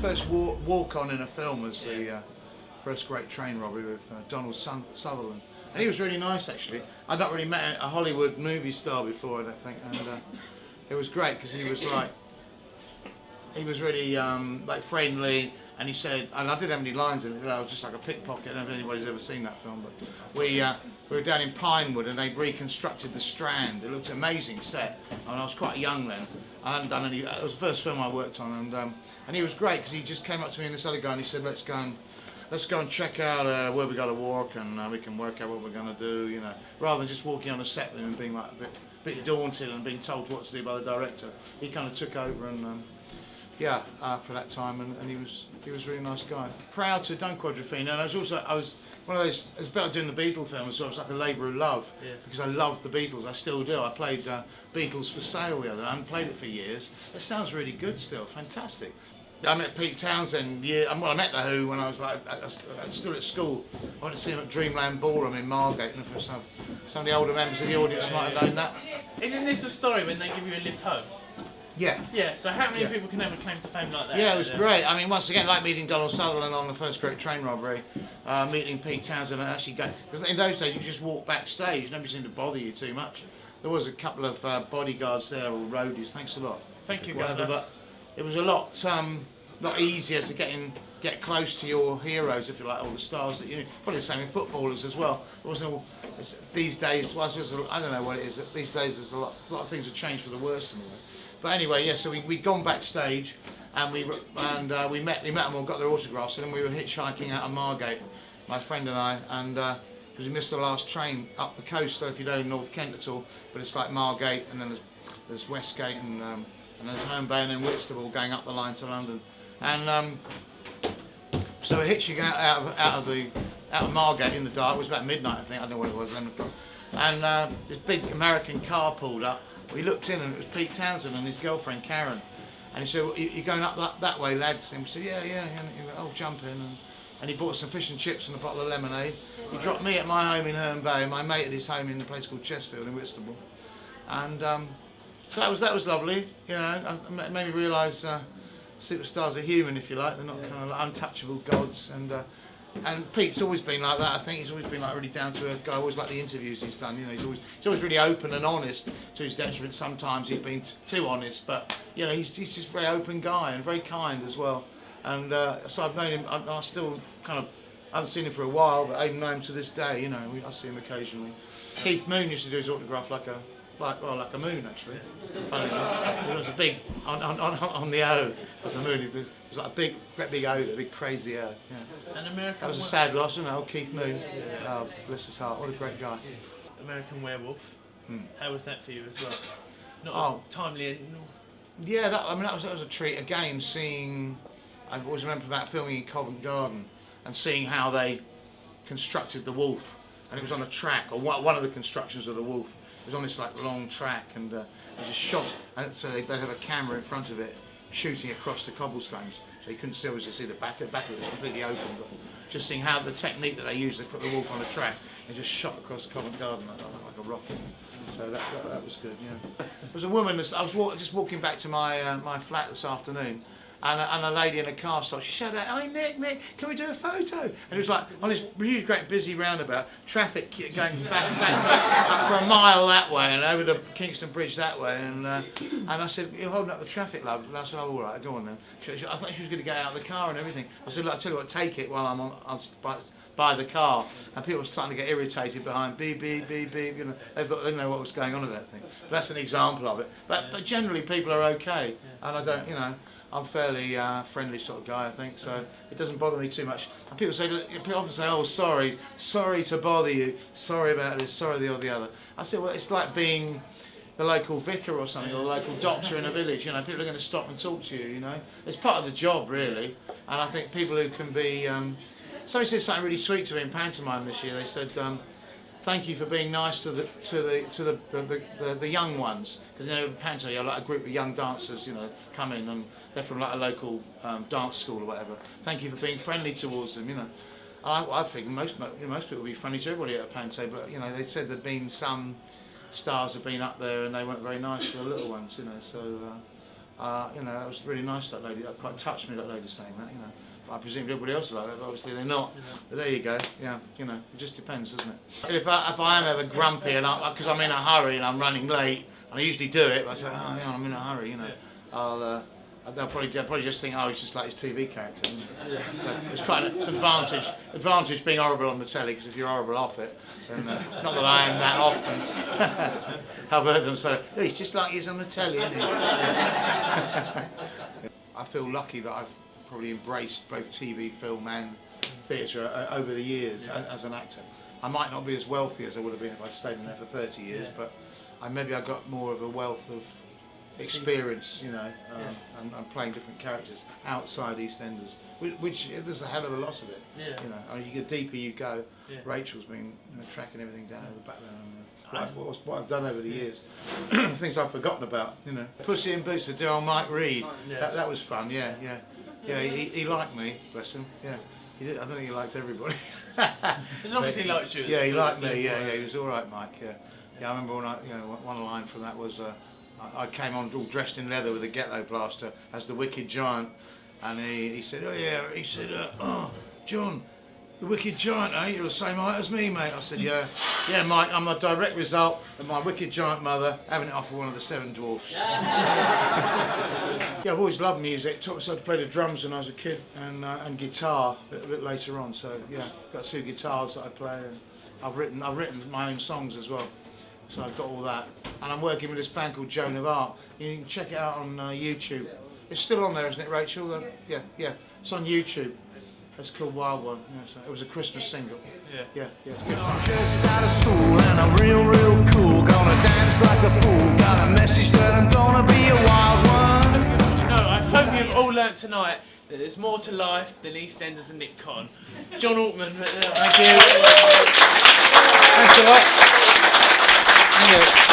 first walk-on in a film was the first great train robbery with Donald Sutherland. And he was really nice, actually. I'd not really met a Hollywood movie star before, I don't think, and it was great because he was really like friendly, and he said, and I didn't have any lines in it. I was just like a pickpocket. I don't know if anybody's ever seen that film, but we were down in Pinewood, and they'd reconstructed the Strand. It looked an amazing set. I mean, I was quite young then. I hadn't done any. It was the first film I worked on, and he was great because he just came up to me and this other guy, and he said, let's go and check out where we got to walk, and we can work out what we're going to do, you know, rather than just walking on a set with him and being like a bit daunted and being told what to do by the director. He kind of took over and for that time, and he was a really nice guy. Proud to have done Quadrophenia, and I was one of those. It was about doing the Beatles film as well. It's like a labour of love because I loved the Beatles. I still do. I played Beatles for Sale the other day. I hadn't played it for years. It sounds really good still. Fantastic. I met Pete Townsend. I met the Who when I was like still at school. I went to see him at Dreamland Ballroom in Margate, and for some of the older members of the audience might have known that. Isn't this the story when they give you a lift home? Yeah. Yeah, so how many people can ever claim to fame like that? Yeah, it was great. I mean, once again, like meeting Donald Sutherland on the first great train robbery, meeting Pete Townsend and actually go, because in those days you could just walk backstage, nobody seemed to bother you too much. There was a couple of bodyguards there, or roadies, thanks a lot. Thank you, whatever, but it was a lot easier to get close to your heroes, if you like, all the stars that you knew. Probably the same in footballers as well. It wasn't all, these days, well, I don't know what it is, these days there's a lot of things have changed for the worse in a way. But anyway, yeah, so we'd gone backstage and we met them all, got their autographs, and then we were hitchhiking out of Margate, my friend and I, and because we missed the last train up the coast. So if you know North Kent at all, but it's like Margate, and then there's Westgate, and there's Herne Bay, and then Whitstable going up the line to London, and so we're hitching out of Margate in the dark. It was about midnight, I think. I don't know what it was, 11 o'clock, and this big American car pulled up. We looked in, and it was Pete Townsend and his girlfriend Karen, and he said, well, "You're going up that way, lads?" And we said, "Yeah." And he went, "Oh, jump in," and he bought some fish and chips and a bottle of lemonade. He dropped me at my home in Herne Bay, and my mate at his home in a place called Chesfield in Whitstable, and so that was lovely. You know, it made me realise superstars are human, if you like. They're not kind of like untouchable gods, and Pete's always been like that. I think he's always been like really down to earth guy. I always like the interviews he's done. You know, he's always really open and honest, to his detriment. Sometimes he's been too honest, but you know, he's just a very open guy and very kind as well. And so I've known him. I still kind of, I haven't seen him for a while, but I even know him to this day. You know, I see him occasionally. Keith Moon used to do his autograph like a moon, actually. Funny enough. It was a big on the O of the moon. It was like a great big O, a big crazy O. Yeah. An American. That was a sad loss, isn't it? Old Keith Moon. Oh, bless his heart. What a great guy. American Werewolf. How was that for you as well? Not timely. Yeah, that was a treat again. Seeing, I always remember that filming in Covent Garden and seeing how they constructed the wolf, and it was on a track, or one of the constructions of the wolf. It was on this like long track, and it was just shot, and so they'd have a camera in front of it shooting across the cobblestones, so you couldn't still see the back of it was completely open, but just seeing how the technique that they used, they put the wolf on a track and just shot across the Covent Garden like a rocket. So that was good. Yeah, there was a woman. I was just walking back to my flat this afternoon, and a lady in a car stopped. She shouted out, "Hey Nick, can we do a photo?" And it was like on this huge, great busy roundabout, traffic going back for a mile that way and over the Kingston Bridge that way. And I said, "You're holding up the traffic, love." And I said, "Oh, all right, go on then." I thought she was going to get out of the car and everything. I said, "Look, I tell you what, take it while I'm by the car." And people were starting to get irritated behind, beep, beep, beep, beep. You know, they didn't know what was going on with that thing. But that's an example of it. But generally, people are okay, and I don't, you know. I'm fairly friendly sort of guy, I think, so it doesn't bother me too much. And people often say, "Oh, sorry to bother you, sorry about this, sorry the or the other." I say, well, it's like being the local vicar or something, or the local doctor in a village. You know, people are going to stop and talk to you. You know, it's part of the job, really. And I think people who can be. Somebody said something really sweet to me in pantomime this year. They said, "Thank you for being nice to the young ones," because you know, panto, you have like a group of young dancers, you know, come in and they're from like a local dance school or whatever. Thank you for being friendly towards them, you know. I think most people will be friendly to everybody at a panto, but you know, they said there'd been some stars have been up there and they weren't very nice to the little ones, you know. So You know, that was really nice, that lady. That quite touched me, that lady saying that, you know. I presume everybody else is like that, but obviously they're not. But there you go. Yeah, you know, it just depends, doesn't it? If I am ever grumpy and because I'm in a hurry and I'm running late, and I usually do it, but I say, oh yeah, I'm in a hurry, you know. They'll probably just think, oh, he's just like his TV character. So it's quite an advantage being horrible on the telly, because if you're horrible off it, then not that I am that often. I've heard them say, oh, he's just like he's on the telly, isn't he? I feel lucky that I've probably embraced both TV, film and theatre over the years as an actor. I might not be as wealthy as I would have been if I stayed in there for 30 years, but maybe I got more of a wealth of experience, you know, and playing different characters outside EastEnders, which there's a hell of a lot of it. You know, I mean, the deeper you go. Rachel's been, you know, tracking everything down over the background. What I've done over the years, things I've forgotten about. You know, Pussy in Boots, the dear old Mike Reed. That was fun. Yeah. He liked me, bless him. Yeah. He did. I don't think he liked everybody. As long as he liked you. Yeah, he liked me. Yeah, he was all right, Mike. Yeah. I remember when one line from that was. I came on all dressed in leather with a ghetto blaster as the Wicked Giant, and he said, oh yeah, he said, oh, John, the Wicked Giant, eh? You're the same height as me, mate. I said, yeah, Mike, I'm the direct result of my Wicked Giant mother having it off with one of the 7 dwarfs. Yeah, I've always loved music. Taught myself to play the drums when I was a kid, and guitar a bit later on. So yeah, got 2 guitars that I play, and I've written my own songs as well. So I've got all that, and I'm working with this band called Joan of Arc. You can check it out on YouTube. It's still on there, isn't it, Rachel? Yeah. It's on YouTube. It's called Wild One. Yeah, so it was a Christmas single. Yeah. I'm just out of school and I'm real cool. Gonna dance like a fool. Got a message that I'm gonna be a wild one. You know, I hope you've all learnt tonight that there's more to life than EastEnders and Nick Conn. John Altman. Thank you. Thanks a lot. Thank you.